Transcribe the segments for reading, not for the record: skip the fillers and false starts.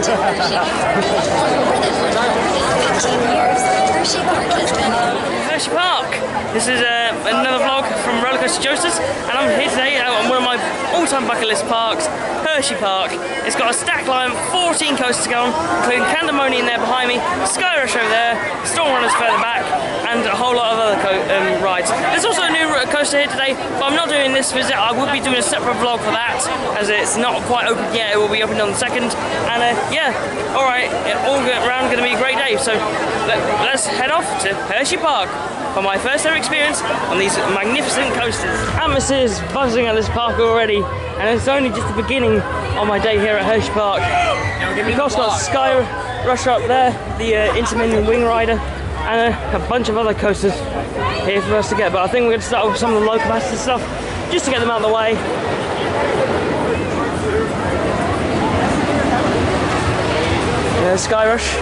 to Hershey Park. More than 115 years, Hershey Park has been Hershey Park! This is another vlog from Rollercoasterjoasters, and I'm here today on one of my all-time bucket list parks, Hershey Park. It's got a stack line, 14 coasters to go on, including Candamoni in there behind me, Sky Rush over there, Storm Runners further back, and a whole lot of other rides. There's also a new coaster here today, but I'm not doing this visit. I will be doing a separate vlog for that, as it's not quite open yet. It will be open on the 2nd, and yeah, alright, all around going to be a great day, so let's head off to Hershey Park for my first ever experience on these magnificent coasters. Atmosphere is buzzing at this park already, and it's only just the beginning of my day here at Hershey Park. We've also got Sky Rush up there, the intermittent wing rider, and a bunch of other coasters here for us to get, but I think we're going to start with some of the low capacity stuff just to get them out of the way. There's Sky Rush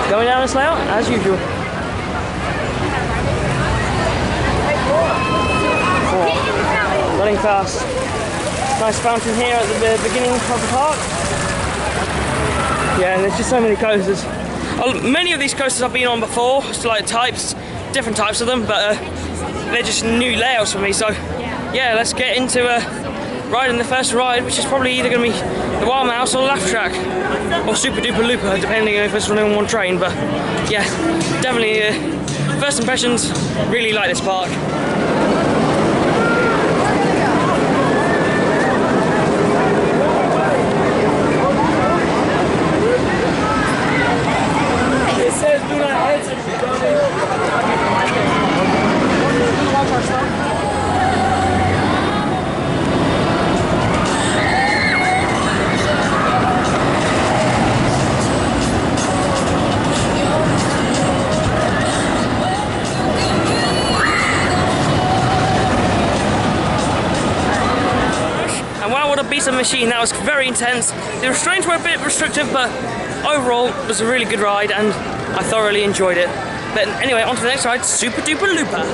going down this layout as usual. Running fast. Nice fountain here at the beginning of the park. Yeah, and there's just so many coasters. Many of these coasters I've been on before, so like different types of them, but they're just new layouts for me. So yeah, let's get into riding the first ride, which is probably either going to be the Wild Mouse or Laugh Track, or Super Duper Looper, depending if it's running on one train. But yeah, definitely first impressions, really like this park. Beast of machine, that was very intense. The restraints were a bit restrictive, but overall it was a really good ride and I thoroughly enjoyed it. But anyway, on to the next ride, Super Duper Looper.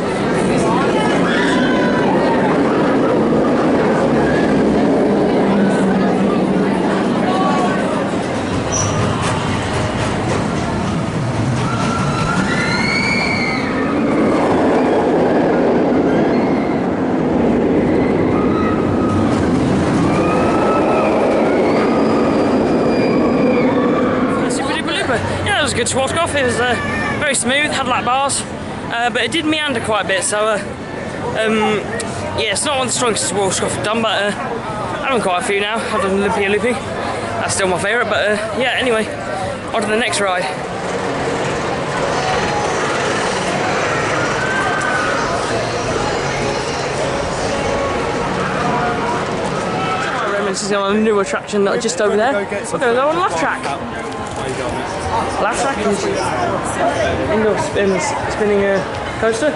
Good to walk off. It was very smooth, had lap bars, but it did meander quite a bit, so yeah, it's not one of the strongest walks I've done, but I've done quite a few now. I've done Olympia Loopy, that's still my favourite, but yeah, anyway, on to the next ride. This is on a new attraction that just over there. We're going to go on Laugh Track. Laugh Track is indoor spinning coaster.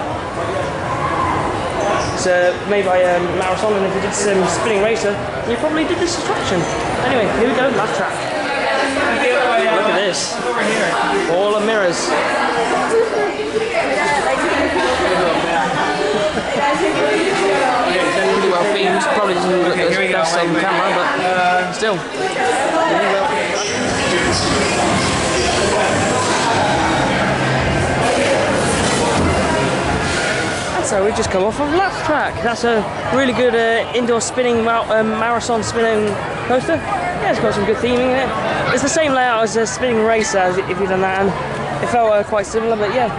It's made by Marathon, and if you did some spinning racer, you probably did this attraction. Anyway, here we go, Laugh Track. Look at this. All the mirrors. Pretty well themed, probably doesn't look as best on camera, but still. And so we've just come off of Laugh Track. That's a really good indoor spinning marathon spinning coaster. Yeah, it's got some good theming in it. It's the same layout as a spinning racer, if you've done that, and it felt quite similar, but yeah,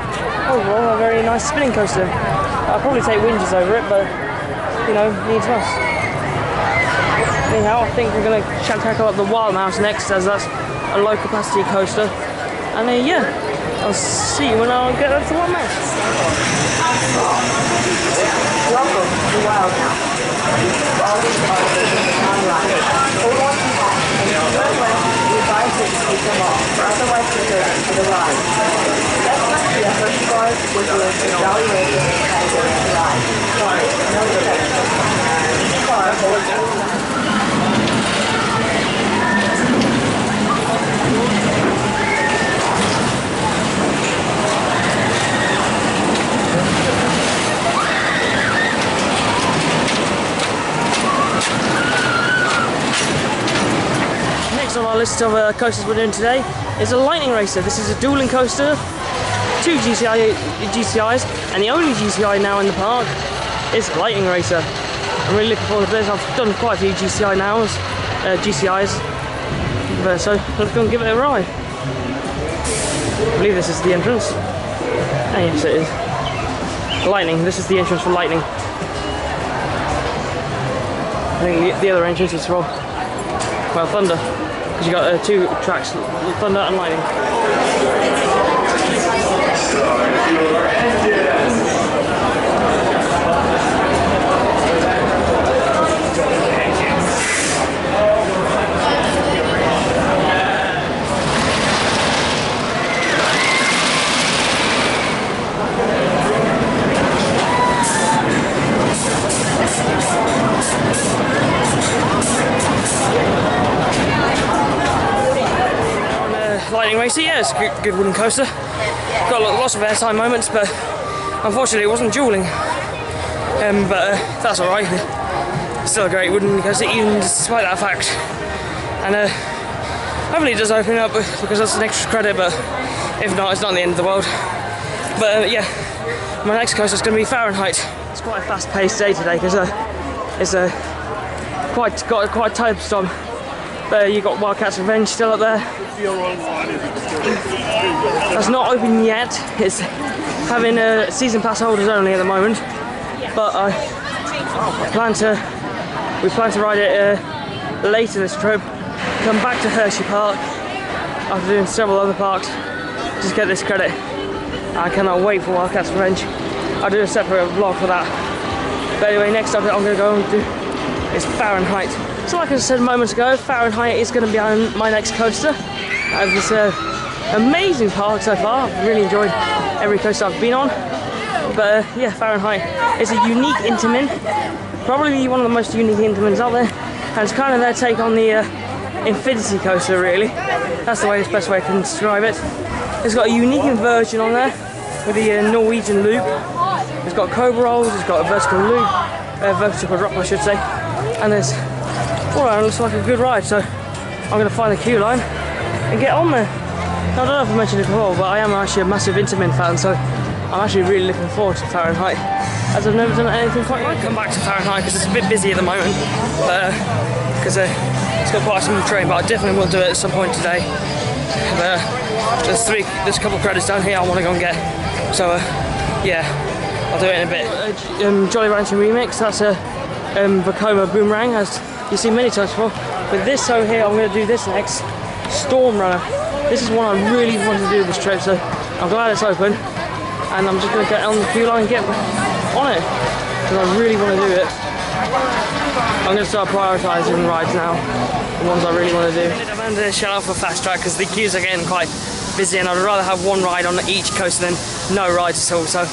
overall a very nice spinning coaster. I'll probably take Winges over it, but you know, needs must. Anyhow, I think we're going to tackle up the Wild Mouse next, as that's a low capacity coaster. And yeah, I'll see you when I get up to Wild Mouse. Welcome to Wild Mouse. All these coasters online. For more information, we advise that you take them off, or otherwise return to the ride. Next must be a Hershey Park with your evaluation category to ride. Sorry, no detection. Each car holds last on our list of coasters we're doing today is a lightning racer. This is a dueling coaster, 2 GCIs, and the only GCI now in the park is lightning racer. I'm really looking forward to this. I've done quite a few GCIs, so let's go and give it a ride. I believe this is the entrance. Oh, yes, it is. Lightning. This is the entrance for lightning. I think the other entrance is for, well, thunder, because you got 2 tracks, thunder and lightning. Lightning racer, yeah, it's a good wooden coaster. Got lots of airtime moments, but unfortunately it wasn't dueling. But that's alright. Still a great wooden coaster, even despite that fact. And hopefully it does open up because that's an extra credit, but if not, it's not the end of the world. But yeah, my next coaster is going to be Fahrenheit. It's quite a fast-paced day today because it's quite a tight storm. But you got Wildcat's Revenge still up there. That's not open yet. It's having season pass holders only at the moment. But we plan to ride it later this trip. Come back to Hershey Park after doing several other parks. Just get this credit. I cannot wait for Wildcat's Revenge. I'll do a separate vlog for that. But anyway, next up I'm going to go and do is Fahrenheit. So like I said moments ago, Fahrenheit is going to be my next coaster. It's an amazing park so far. I've really enjoyed every coaster I've been on. But yeah, Fahrenheit is a unique Intamin. Probably one of the most unique Intamins out there. And it's kind of their take on the Infinity coaster, really. That's the best way I can describe it. It's got a unique inversion on there with the Norwegian loop. It's got cobra rolls, it's got a vertical loop, vertical drop I should say. And there's, well, it looks like a good ride, so I'm going to find the queue line and get on there. Now, I don't know if I mentioned it before, but I am actually a massive Intamin fan, so I'm actually really looking forward to Fahrenheit, as I've never done anything quite like it. Come back to Fahrenheit because it's a bit busy at the moment, because it's got quite some terrain, but I definitely will do it at some point today. There's a couple of credits down here I want to go and get, so yeah, I'll do it in a bit. Jolly Rancher Remix, that's a Vekoma Boomerang, as you've seen many times before. But this over here, I'm going to do this next, Storm Runner. This is one I really want to do this trip, so I'm glad it's open. And I'm just going to get on the queue line and get on it, because I really want to do it. I'm going to start prioritising rides now, the ones I really want to do. I'm going to shut off for Fast Track because the queues are getting quite busy, and I'd rather have one ride on each coaster than no rides at all. So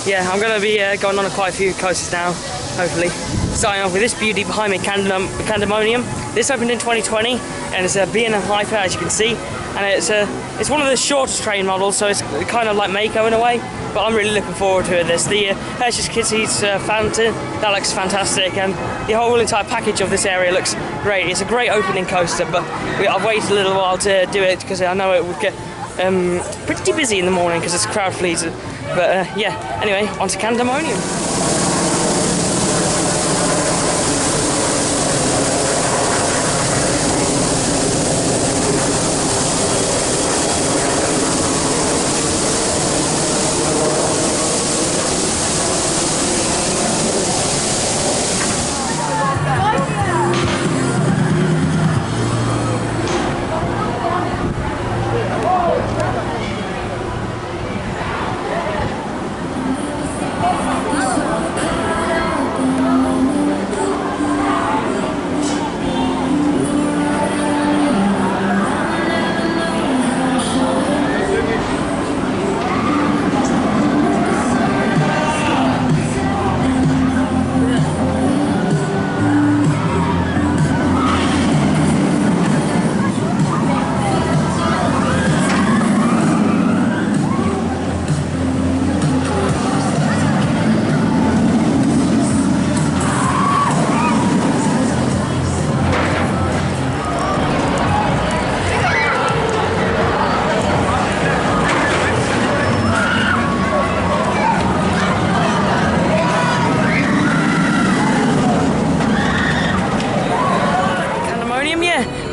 yeah, I'm going to be going on quite a few coasters now, hopefully. Starting off with this beauty behind me, Candemonium. This opened in 2020, and it's a B&M Hyper, as you can see. And it's one of the shortest train models, so it's kind of like Mako in a way. But I'm really looking forward to this. The Hershey's Kitties Fountain, that looks fantastic, and the whole entire package of this area looks great. It's a great opening coaster, but I've waited a little while to do it because I know it would get pretty busy in the morning because it's crowd pleaser. But yeah, anyway, on to Candemonium.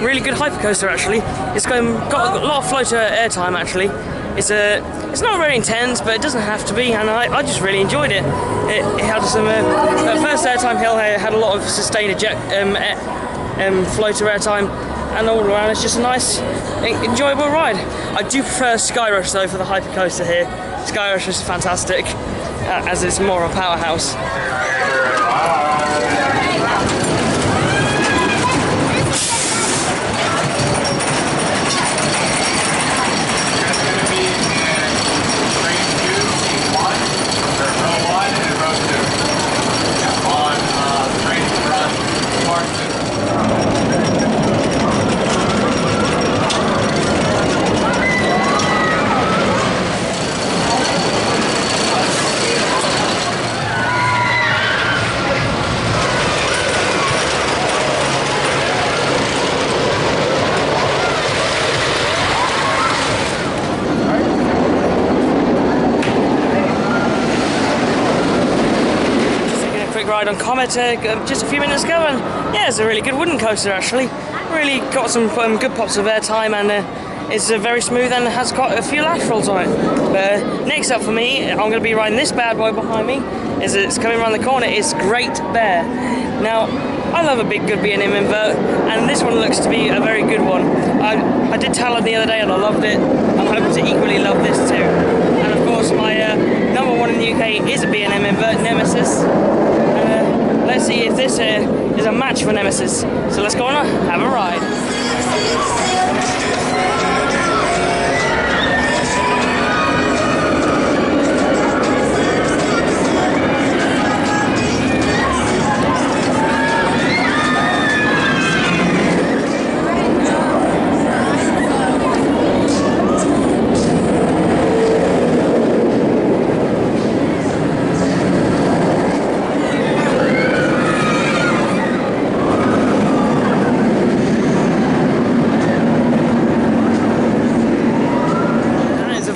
really good hypercoaster actually. It's got a lot of floater airtime actually. It's not very intense, but it doesn't have to be, and I just really enjoyed it. It had some first airtime hill had a lot of sustained floater airtime, and all around it's just a nice, enjoyable ride. I do prefer Skyrush though for the hypercoaster here. Skyrush is fantastic, as it's more of a powerhouse. Ride on Comet just a few minutes ago, and yeah, it's a really good wooden coaster actually. Really got some good pops of airtime, and it's very smooth and has quite a few laterals on it. Next up for me, I'm going to be riding this bad boy behind me. It's coming around the corner. It's Great Bear. Now, I love a big good B&M invert, and this one looks to be a very good one. I did Talon the other day and I loved it. I'm hoping to equally love this too. And of course, my number one in the UK is a B&M invert, Nemesis. Let's see if this is a match for Nemesis. So let's go on and have a ride.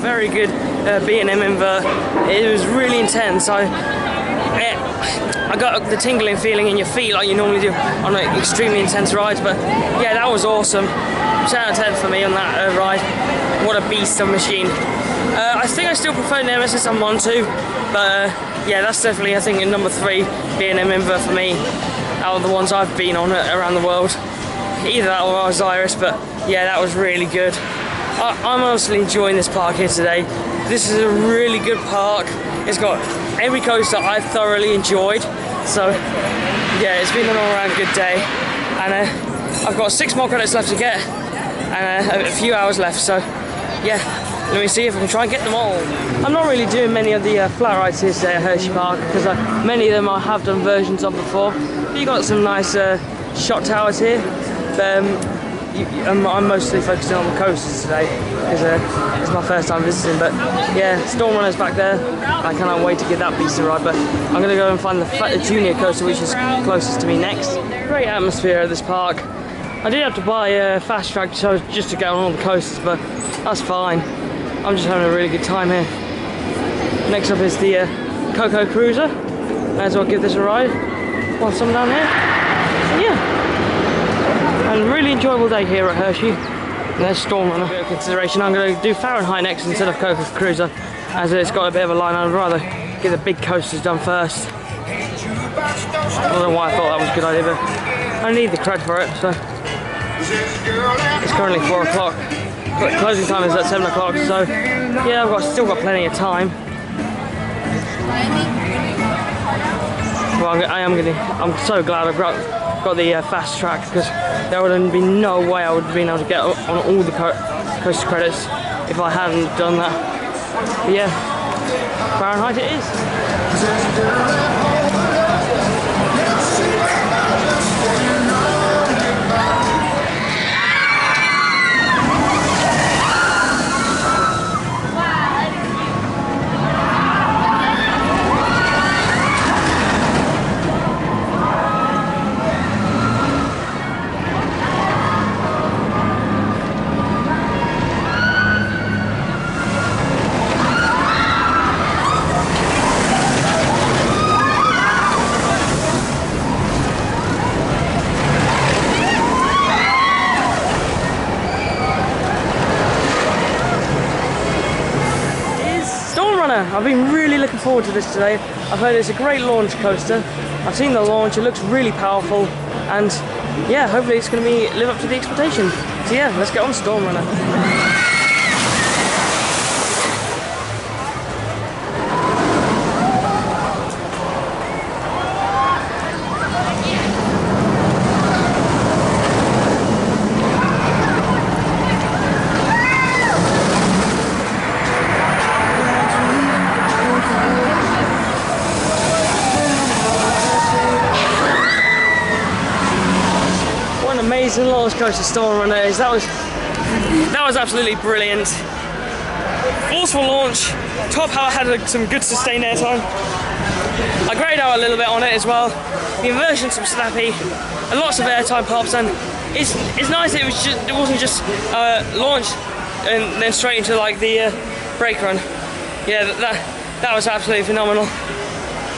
Very good B&M invert. It was really intense. I got the tingling feeling in your feet like you normally do on like extremely intense rides, but yeah, that was awesome. 10 out of 10 for me on that ride. What a beast of a machine. I think I still prefer Nemesis on 1-2, but yeah, that's definitely, I think, number 3 B&M invert for me out of the ones I've been on around the world. Either that or Osiris, but yeah, that was really good. I'm honestly enjoying this park here today. This is a really good park. It's got every coaster I've thoroughly enjoyed. So yeah, it's been an all-around good day. And I've got 6 more credits left to get, and a few hours left. So yeah, let me see if I can try and get them all. I'm not really doing many of the flat rides here today at Hershey Park, because many of them I have done versions of before. But you got some nice shot towers here. I'm mostly focusing on the coasters today because it's my first time visiting, but yeah, Storm Runner's back there. I cannot wait to get that beast to ride, but I'm going to go and find the junior coaster, which is closest to me next. Great atmosphere at this park. I did have to buy a fast track just to get on all the coasters, but that's fine. I'm just having a really good time here. Next up is the Coco Cruiser. May as well give this a ride whilst I'm down here. Yeah. And really enjoyable day here at Hershey. And there's Storm Runner. For consideration, I'm going to do Fahrenheit next instead of Coco Cruiser, as it's got a bit of a line. I'd rather get the big coasters done first. I don't know why I thought that was a good idea, but I need the cred for it. So it's currently 4 o'clock. Closing time is at 7 o'clock. So yeah, still got plenty of time. Well, I'm so glad I've got the fast track, because there would have been no way I would have been able to get on all the coaster credits if I hadn't done that. But yeah, Fahrenheit it is. I've been really looking forward to this today. I've heard it's a great launch coaster. I've seen the launch, it looks really powerful, and yeah, hopefully it's going to live up to the expectation. So yeah, let's get on Storm Runner. Amazing launch coaster Storm Runner is. That was absolutely brilliant. Forceful launch, top how it had some good sustained airtime. I graded out a little bit on it as well. The inversions were snappy, and lots of airtime pops, and it's nice that it wasn't just launched and then straight into like the brake run. Yeah, that was absolutely phenomenal.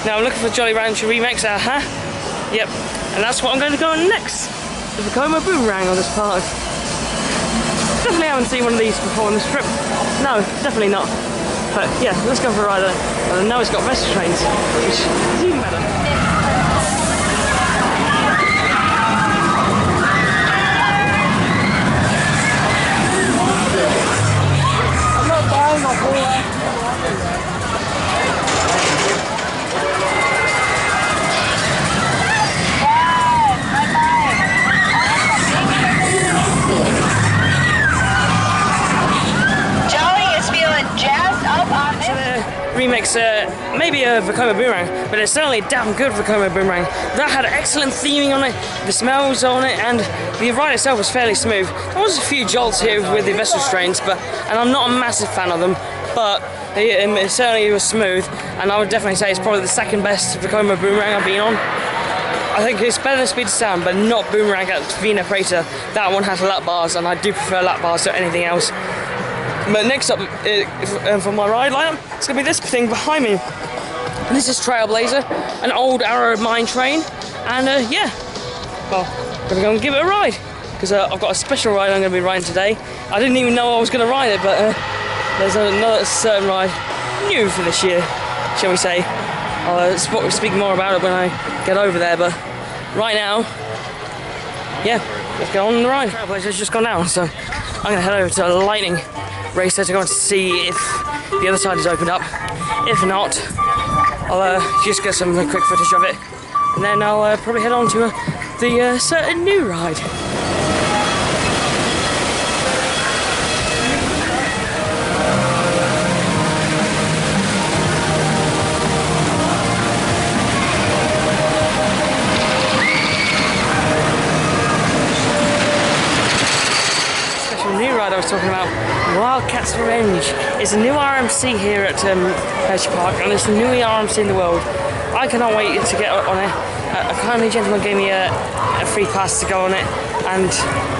Now I'm looking for Jolly Rancher Remix. Yep, and that's what I'm going to go on next. The Vekoma Boomerang on this park. Definitely haven't seen one of these before on this trip. No, definitely not. But yeah, let's go for a ride. I know it's got vessel trains, which is even better. I'm not buying a whole Remix, maybe a Vekoma Boomerang, but it's certainly a damn good Vekoma Boomerang. That had excellent theming on it, the smells on it, and the ride itself was fairly smooth. There was a few jolts here with the vessel strains, and I'm not a massive fan of them, but it certainly was smooth, and I would definitely say it's probably the second best Vekoma Boomerang I've been on. I think it's better than Speed Sound, but not Boomerang at Vina Prater. That one has lap bars, and I do prefer lap bars to anything else. But next up for my ride lineup, it's going to be this thing behind me. This is Trailblazer, an old Arrow mine train, and yeah, well, I'm going to go and give it a ride, because I've got a special ride I'm going to be riding today. I didn't even know I was going to ride it, but there's another certain ride, new for this year, shall we say. I'll speak more about it when I get over there, but right now, yeah, let's get on the ride. Trailblazer's just gone down, so I'm going to head over to Lightning Racer to go and see if the other side is opened up. If not, I'll just get some quick footage of it, and then I'll probably head on to the certain new ride. I was talking about, Wildcat's Revenge. It's a new RMC here at Hershey Park, and it's the new RMC in the world. I cannot wait to get on it. A kindly gentleman gave me a free pass to go on it, and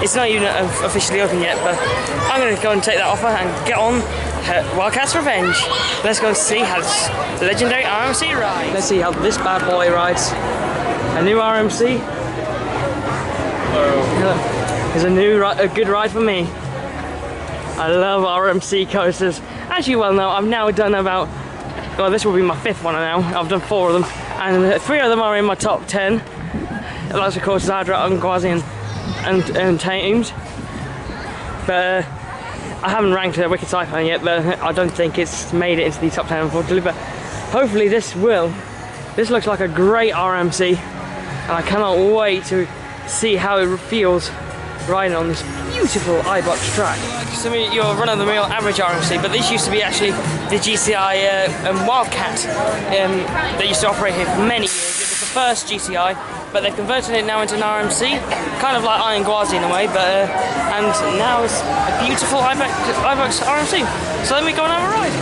it's not even officially open yet, but I'm going to go and take that offer and get on Wildcat's Revenge. Let's go and see how this legendary RMC rides. Let's see how this bad boy rides. A new RMC. Hello. It's a good ride for me. I love RMC coasters. As you well know, I've now done about, well, this will be my 5th one now. I've done 4 of them, and 3 of them are in my top 10. That's of course Zadra, Ungwazi and Thames. But I haven't ranked Wicked Cyclone yet, but I don't think it's made it into the top 10 unfortunately, but hopefully this will. This looks like a great RMC, and I cannot wait to see how it feels riding on this beautiful iBox track. So your run-of-the-mill average RMC, but this used to be actually the GCI Wildcat that used to operate here for many years. It was the first GCI, but they've converted it now into an RMC, kind of like Iron Gwazi in a way, but and now it's a beautiful iBox RMC. So let me go and have a ride.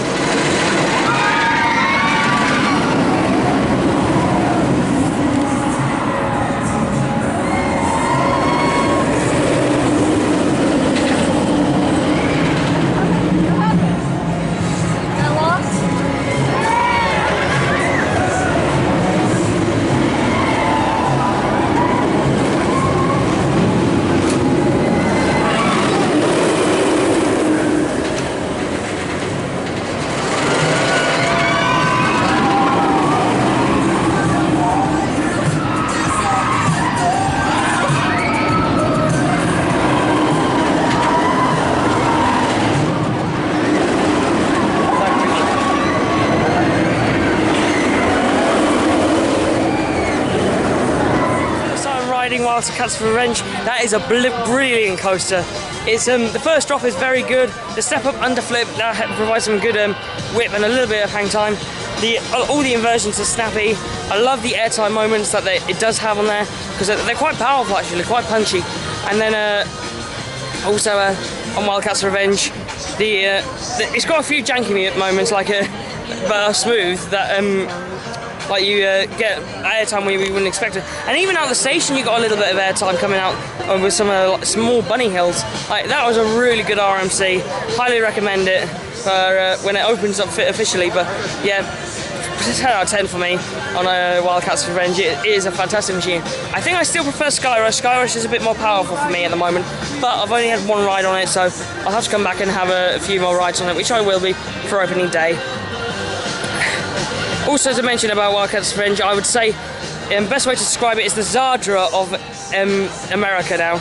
Wildcats Revenge, that is a brilliant coaster. It's the first drop is very good. The step up underflip that provides some good whip and a little bit of hang time. All the inversions are snappy. I love the airtime moments that it does have on there because they're quite powerful actually, quite punchy. And then also on Wildcats Revenge, it's got a few janky moments like but are smooth that like you get airtime where you wouldn't expect it. And even out the station you got a little bit of airtime coming out with some small bunny hills. Like, that was a really good RMC. Highly recommend it for when it opens up officially. But yeah, 10 out of 10 for me on Wildcats Revenge. It is a fantastic machine. I think I still prefer Skyrush. Skyrush is a bit more powerful for me at the moment, but I've only had one ride on it, so I'll have to come back and have a few more rides on it, which I will be for opening day. Also, to mention about Wildcats Revenge, I would say the best way to describe it is the Zadra of America now.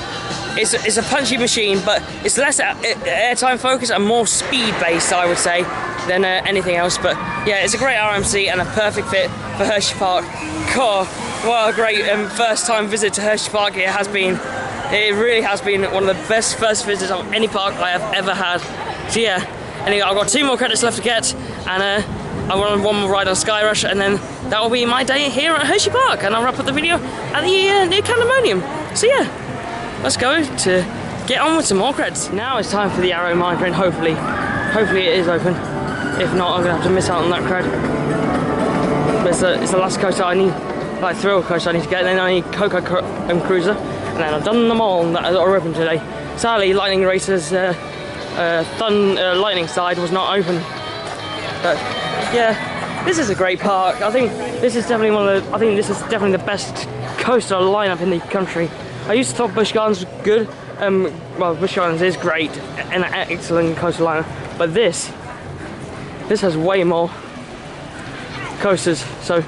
It's a punchy machine, but it's less airtime focused and more speed based, I would say, than anything else. But yeah, it's a great RMC and a perfect fit for Hershey Park. God, what a great first time visit to Hershey Park it has been. It really has been one of the best first visits of any park I have ever had. So yeah, anyway, I've got 2 more credits left to get, and I want one more ride on Skyrush, and then that will be my day here at Hershey Park, and I'll wrap up the video at the near Candemonium. So yeah, let's go to get on with some more creds. Now it's time for the Arrow Mine Train. Hopefully it is open. If not, I'm gonna have to miss out on that cred. But it's the last coaster I need, like thrill coaster I need to get. Then I need Coco Cruiser, and then I've done them all that are open today. Sadly, Lightning Racer's Lightning side was not open, but yeah, this is a great park. I think this is definitely the best coaster lineup in the country. I used to thought Busch Gardens was good. Well, Busch Gardens is great and an excellent coaster lineup, but this has way more coasters. So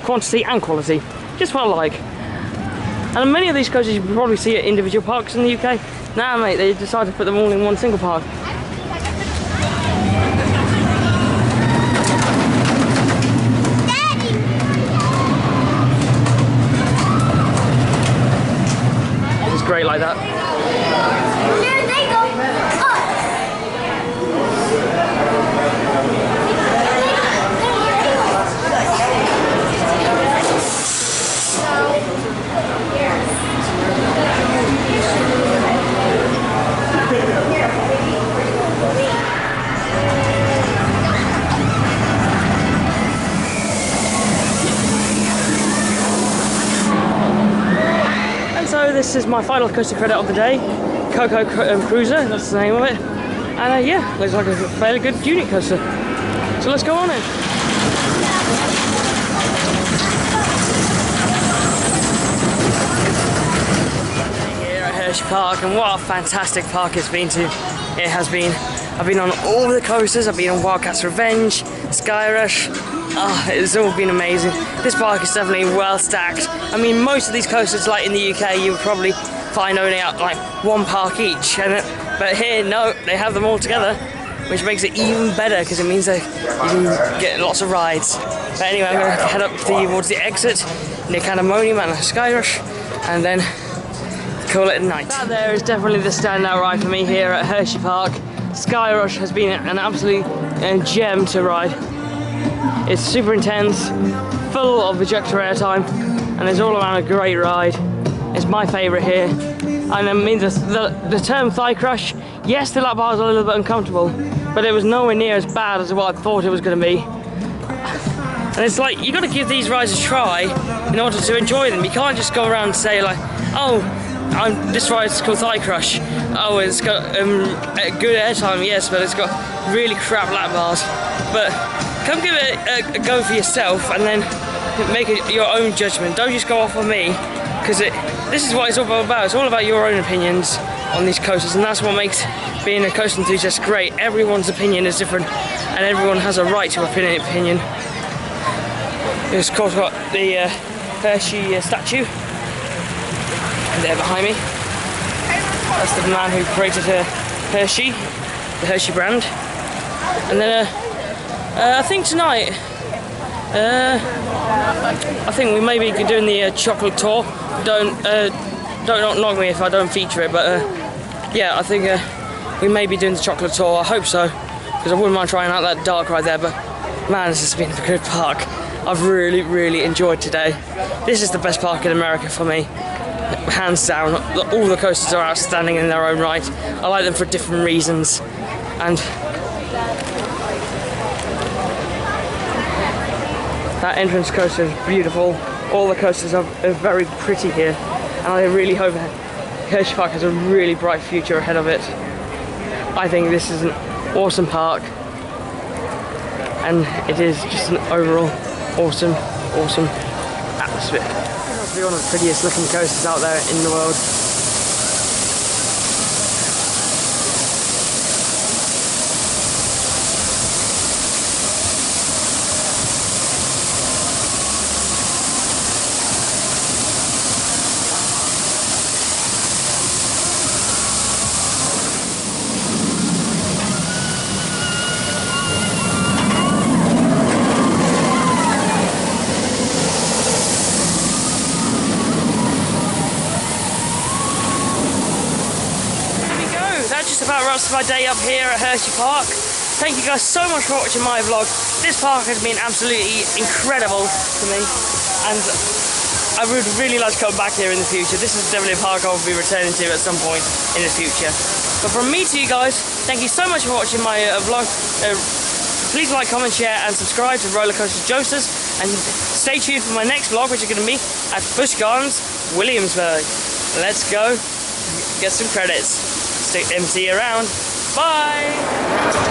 quantity and quality, just what I like. And many of these coasters you can probably see at individual parks in the UK. Nah, mate, they decided to put them all in one single park. Great like that. There they go. So this is my final coaster credit of the day, Coco Cruiser, that's the name of it. And yeah, looks like a fairly good unit coaster. So let's go on in. Here at Hershey Park, and what a fantastic park it's been to. It has been. I've been on all the coasters. I've been on Wildcats Revenge, Skyrush. Oh, it's all been amazing. This park is definitely well stacked. I mean, most of these coasters, like in the UK, you would probably find only out like one park each. But here, no, they have them all together, which makes it even better because it means that you can get lots of rides. But anyway, I'm going to head up towards the exit near Candemonium and Skyrush, and then call it a night. That there is definitely the standout ride for me here at Hershey Park. Skyrush has been an absolute gem to ride. It's super intense, full of ejector airtime, and it's all around a great ride. It's my favourite here. And I mean, the term thigh crush, yes, the lap bars are a little bit uncomfortable, but it was nowhere near as bad as what I thought it was going to be. And it's like, you got to give these rides a try in order to enjoy them. You can't just go around and say like, oh, this ride's called Thigh Crush. Oh, it's got good airtime, yes, but it's got really crap lap bars. But come give it a go for yourself and then make your own judgment. Don't just go off of me, because this is what it's all about. It's all about your own opinions on these coasters, and that's what makes being a coaster enthusiast great. Everyone's opinion is different, and everyone has a right to opinion. It's of course got the Hershey statue there behind me. That's the man who created Hershey, the Hershey brand. And then I think tonight, I think we may be doing the chocolate tour. don't knock me if I don't feature it, but yeah, I think we may be doing the chocolate tour. I hope so, because I wouldn't mind trying out that dark ride there. But man, this has been a good park. I've really enjoyed today. This is the best park in America for me, hands down. All the coasters are outstanding in their own right. I like them for different reasons, and that entrance coaster is beautiful. All the coasters are very pretty here, and I really hope Hershey Park has a really bright future ahead of it. I think this is an awesome park, and it is just an overall awesome atmosphere. It must be one of the prettiest looking coasters out there in the world. That just about wraps my day up here at Hershey Park. Thank you guys so much for watching my vlog. This park has been absolutely incredible to me, and I would really like to come back here in the future. This is definitely a park I'll be returning to at some point in the future. But from me to you guys, thank you so much for watching my vlog. Please like, comment, share and subscribe to Rollercoasterjoasters, and stay tuned for my next vlog, which is going to be at Busch Gardens, Williamsburg. Let's go get some credits. See you around. Bye!